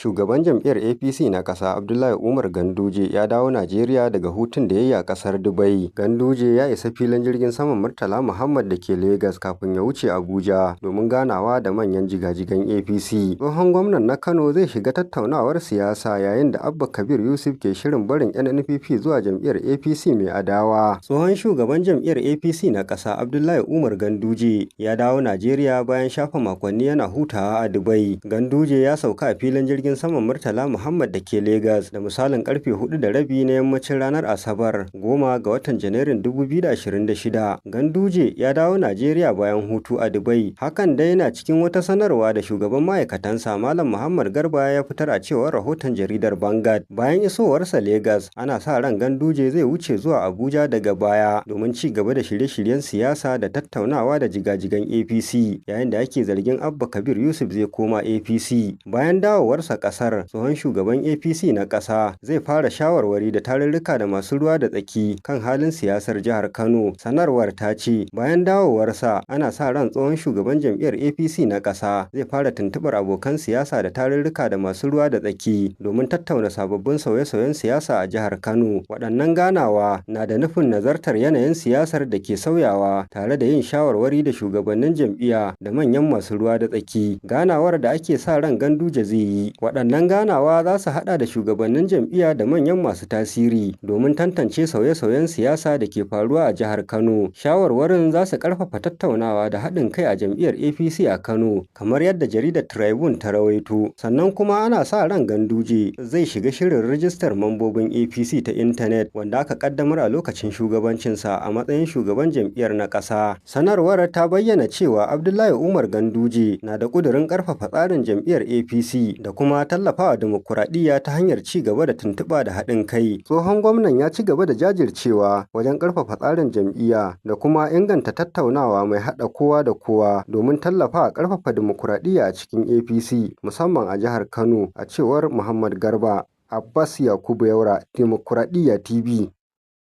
Shugaban jam'iyyar APC na ƙasa Abdullahi Umar Ganduje ya dawo Najeriya daga hutun da ya yi a ƙasar Dubai. Ganduje ya isa filin jirgin saman Murtala Muhammad da ke Legas kafin ya wuce Abuja domin ganawa da manyan jigajigan APC. Tsohon gwamnan na Kano zai shiga tattaunawar siyasa yayin da Abba Kabir Yusuf ke shirin barin NNPP zuwa jam'iyyar APC mai adawa. Tsohon shugaban jam'iyyar APC na ƙasa Abdullahi Umar Ganduje ya dawo Najeriya bayan shafa makonni yana hutawa a Dubai. Ganduje ya sauka a filin jirgin saman Murtala Muhammad da ke Legas da misalin karfe 4:30 na yammacin ranar Asabar 10 ga watan Janairun 2026. Ganduje ya dawo Najeriya bayan hutu a Dubai. Hakan dai yana cikin wata sanarwa da shugaban ma'aikatansa Malam Muhammad Garba ya fitar a cewar rahoton jaridar Vanguard. Bayan isowarsa Legas, ana sa ran Ganduje zai wuce zuwa Abuja daga baya domin ci gaba da shirye-shiryen siyasa da tattaunawa da jigajigan APC, yayin da ake zargin Abba Kabir Yusuf zai koma APC. Bayan dawowarsa ƙasar, tsohon shugaban APC na ƙasa zai fara shawarwari da tarurruka da masu ruwa da tsaki kan halin siyasar jihar Kano. Sanarwar ta ce bayan dawowarsa ana sa ran tsohon shugaban jam'iyyar APC na ƙasa zai fara tuntuɓar abokan siyasa da tarurruka da masu ruwa da tsaki domin tattauna sababbin sauye-sauyen siyasa a jihar Kano. Waɗannan ganawa na da nufin nazartar yanayin siyasar da ke sauyawa tare da yin shawarwari da shugabannin jam'iyya da manyan masu ruwa da tsaki. Ganawar da ake sa ran Ganduje zai yi. Waɗannan ganawa za su haɗa da shugabannin jam'iyya da manyan masu tasiri domin tantance sauye-sauyen siyasa da ke faruwa a jihar Kano. Shawarwarin za su ƙarfafa tattaunawa da haɗin kai a jam'iyyar APC a Kano, kamar yadda jaridar Tribune ta rawaito. Sannan kuma ana sa ran Ganduje zai shiga shirin rijistar mambobin APC ta intanet wanda aka ƙaddamar a lokacin shugabancinsa a matsayin shugaban jam'iyyar na ƙasa. Sanarwar ta bayyana cewa Abdullahi Umar Ganduje na da ƙudurin ƙarfafa tsarin jam'iyyar APC da kuma tallafawa dimokuraɗiyya ta hanyar ci gaba da tuntuɓa da haɗin kai. Tsohon gwamnan ya ci gaba da jajircewa wajen ƙarfafa tsarin jam'iyya da kuma inganta tattaunawa mai haɗa kowa da kowa domin tallafawa ƙarfafa dimokuraɗiyya a cikin APC musamman a jihar Kano, a cewar Muhammad Garba. Abbas Yakubu Yaura, Dimokuraɗiyya TV.